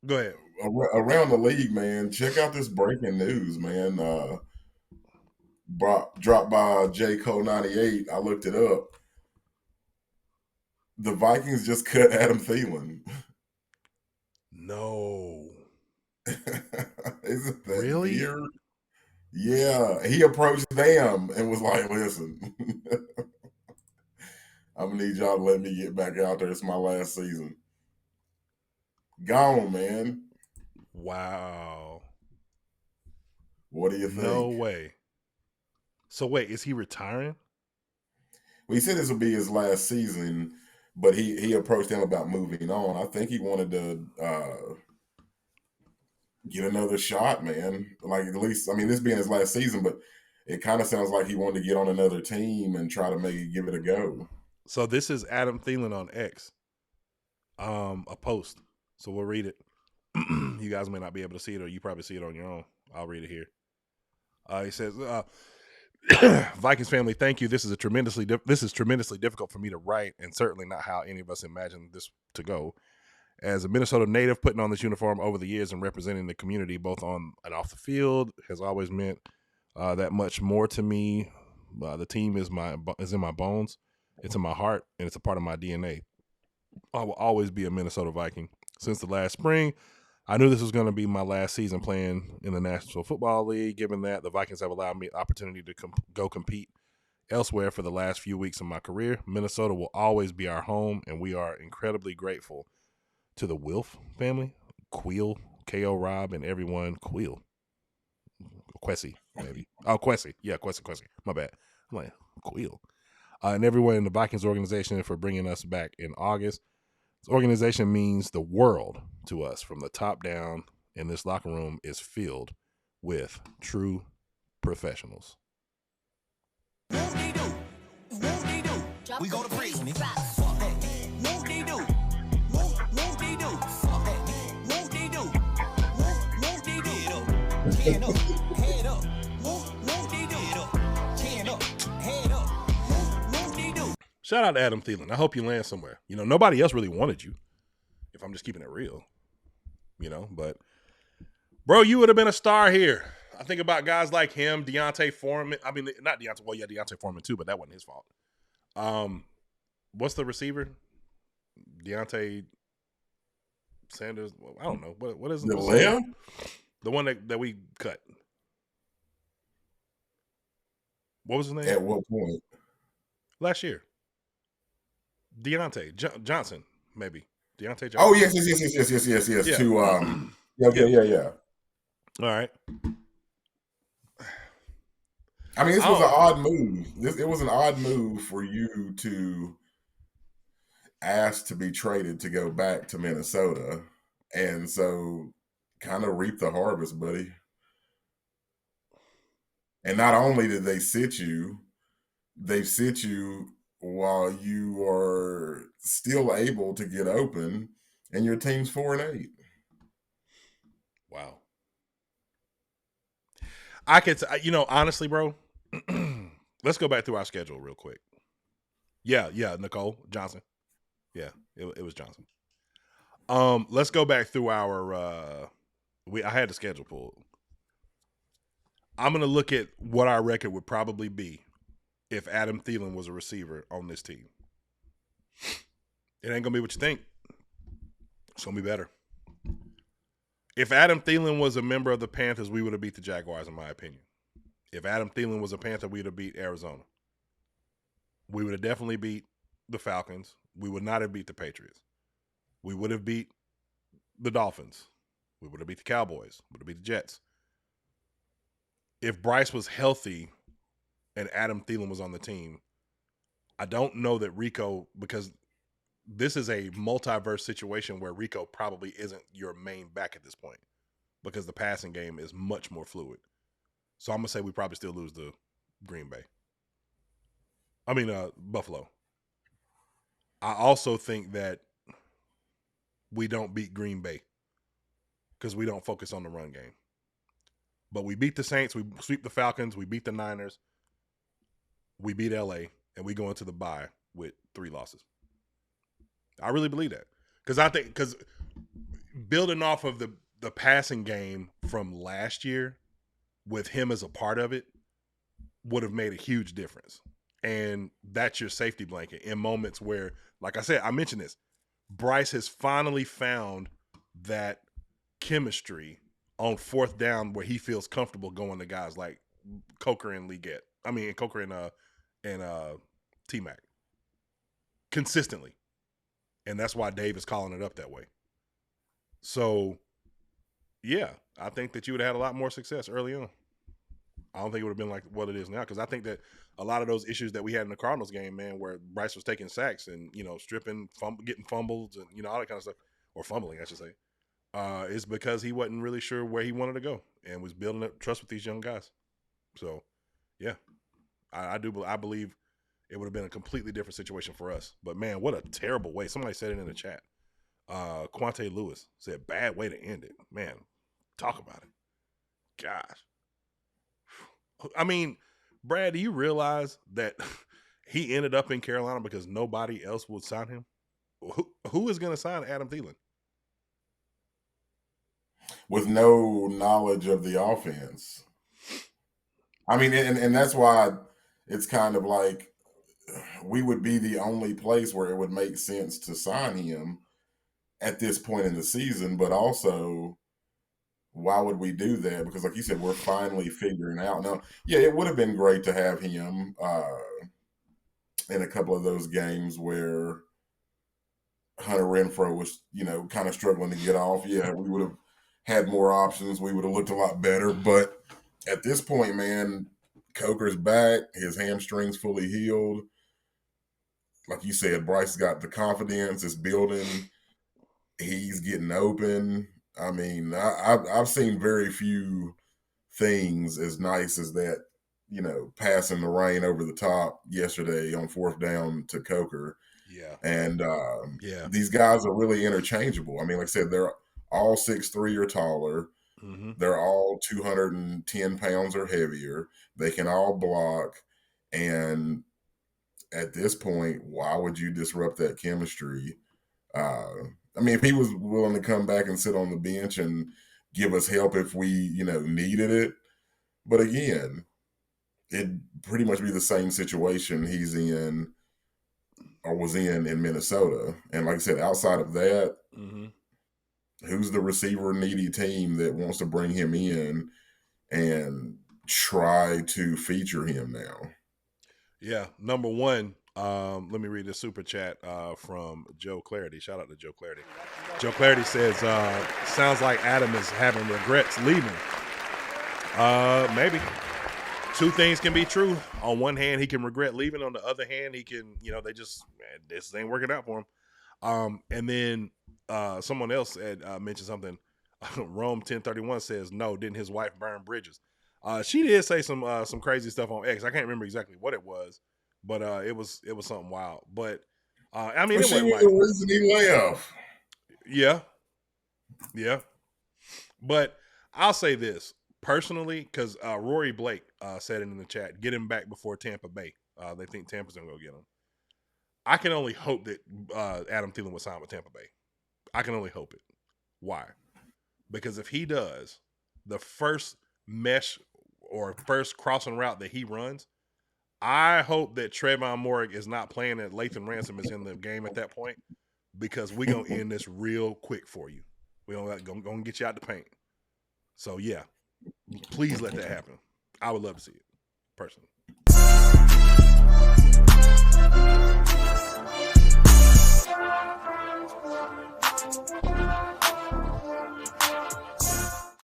Go ahead. Around the league, man. Check out this breaking news, man. Dropped by J Cole 98. I looked it up. The Vikings just cut Adam Thielen. No. Isn't that Really? weird? Yeah, he approached them and was like, "Listen, I'm gonna need y'all to let me get back out there. It's my last season." Gone, man. Wow. What do you No think? way. So wait, is he retiring? Well, he said this would be his last season, but he approached them about moving on. I think he wanted to get another shot, man. Like at least, I mean, this being his last season, but it kind of sounds like he wanted to get on another team and try to maybe give it a go. So this is Adam Thielen on X. A post. So we'll read it. You guys may not be able to see it, or you probably see it on your own. I'll read it here. He says, "Vikings family, thank you. This is tremendously difficult for me to write, and certainly not how any of us imagined this to go. As a Minnesota native, putting on this uniform over the years and representing the community both on and off the field has always meant that much more to me. The team is in my bones, it's in my heart, and it's a part of my DNA. I will always be a Minnesota Viking. Since the last spring, I knew this was going to be my last season playing in the National Football League. Given that the Vikings have allowed me the opportunity to go compete elsewhere for the last few weeks of my career, Minnesota will always be our home, and we are incredibly grateful to the Wilf family, Queel, Ko Rob, and everyone. Queel, Quessy, maybe. Oh, Quessy, yeah, Quessy. My bad. I'm like Queel, and everyone in the Vikings organization for bringing us back in August. This organization means the world to us from the top down, and this locker room is filled with true professionals." We go to prison. Shout out to Adam Thielen. I hope you land somewhere. You know, nobody else really wanted you, if I'm just keeping it real. You know, but bro, you would have been a star here. I think about guys like him, Deontay Foreman. I mean, not Deontay. Well, yeah, Deontay Foreman too, but that wasn't his fault. What's the receiver? Deontay Sanders. Well, I don't know. What is The what's his name? lamb? The one that we cut. What was his name? At what point? Last year. Deontay Johnson, maybe. Deontay Oh Johnson. yes. Yeah. To yeah, Yeah. yeah. All right. I mean, this was an Oh, odd move. It was an odd move for you to ask to be traded to go back to Minnesota, and so kind of reap the harvest, buddy. And not only did they sit you, they sit you while you are still able to get open, and your team's 4-8. wow. I could, honestly, bro. Let's go back through our schedule real quick. Yeah, Nicole Johnson. Yeah, it was Johnson. Let's go back through our. I had the schedule pulled. I'm gonna look at what our record would probably be if Adam Thielen was a receiver on this team. It ain't gonna be what you think. It's gonna be better. If Adam Thielen was a member of the Panthers, we would have beat the Jaguars, in my opinion. If Adam Thielen was a Panther, we would have beat Arizona. We would have definitely beat the Falcons. We would not have beat the Patriots. We would have beat the Dolphins. We would have beat the Cowboys. We would have beat the Jets. If Bryce was healthy and Adam Thielen was on the team, I don't know that Rico, because this is a multiverse situation where Rico probably isn't your main back at this point because the passing game is much more fluid. So I'm going to say we probably still lose to Green Bay. I mean, Buffalo. I also think that we don't beat Green Bay because we don't focus on the run game. But we beat the Saints, we sweep the Falcons, we beat the Niners, we beat LA, and we go into the bye with 3 losses. I really believe that. Because building off of the passing game from last year with him as a part of it would have made a huge difference. And that's your safety blanket in moments where, like I said, I mentioned this, Bryce has finally found that chemistry on fourth down where he feels comfortable going to guys like Coker and Leggett. I mean, Coker and T-Mac consistently. And that's why Dave is calling it up that way. So, yeah, I think that you would have had a lot more success early on. I don't think it would have been like what it is now, because I think that a lot of those issues that we had in the Cardinals game, man, where Bryce was taking sacks and, stripping, getting fumbles and, all that kind of stuff, or fumbling, I should say, is because he wasn't really sure where he wanted to go and was building up trust with these young guys. So, yeah, I believe it would have been a completely different situation for us. But, man, what a terrible way. Somebody said it in the chat. Quante Lewis said, bad way to end it. Man, talk about it. Gosh. I mean, Brad, do you realize that he ended up in Carolina because nobody else would sign him? Who is going to sign Adam Thielen? With no knowledge of the offense. I mean, and that's why it's kind of like we would be the only place where it would make sense to sign him at this point in the season, but also why would we do that? Because like you said, we're finally figuring out. Now, yeah, it would have been great to have him in a couple of those games where Hunter Renfrow was, kind of struggling to get off. Yeah, we would have had more options. We would have looked a lot better. But at this point, man, Coker's back. His hamstring's fully healed. Like you said, Bryce got the confidence. It's building. He's getting open. I mean, I've seen very few things as nice as that, passing the rain over the top yesterday on fourth down to Coker. Yeah. And these guys are really interchangeable. I mean, like I said, they're all 6'3" or taller. Mm-hmm. They're all 210 pounds or heavier. They can all block. And at this point, why would you disrupt that chemistry? I mean, if he was willing to come back and sit on the bench and give us help if we, needed it. But again, it'd pretty much be the same situation he's in or was in Minnesota. And like I said, outside of that, who's the receiver needy team that wants to bring him in and try to feature him now? Yeah. Number one, let me read this super chat from Joe Clarity. Shout out to Joe Clarity. Joe Clarity says, sounds like Adam is having regrets leaving. Maybe. Two things can be true. On one hand, he can regret leaving. On the other hand, he can, they just, man, this ain't working out for him. And then someone else had mentioned something. Rome 1031 says, no, didn't his wife burn bridges? She did say some crazy stuff on X. I can't remember exactly what it was, but it was something wild. But I mean, she was the reason he left. Yeah. But I'll say this personally, because Rory Blake said it in the chat, get him back before Tampa Bay. They think Tampa's gonna go get him. I can only hope that Adam Thielen will sign with Tampa Bay. I can only hope it. Why? Because if he does, the first mesh or first crossing route that he runs, I hope that Trayvon Moore is not playing that Lathan Ransom is in the game at that point, because we're going to end this real quick for you. We're going to get you out the paint. So, yeah, please let that happen. I would love to see it, personally.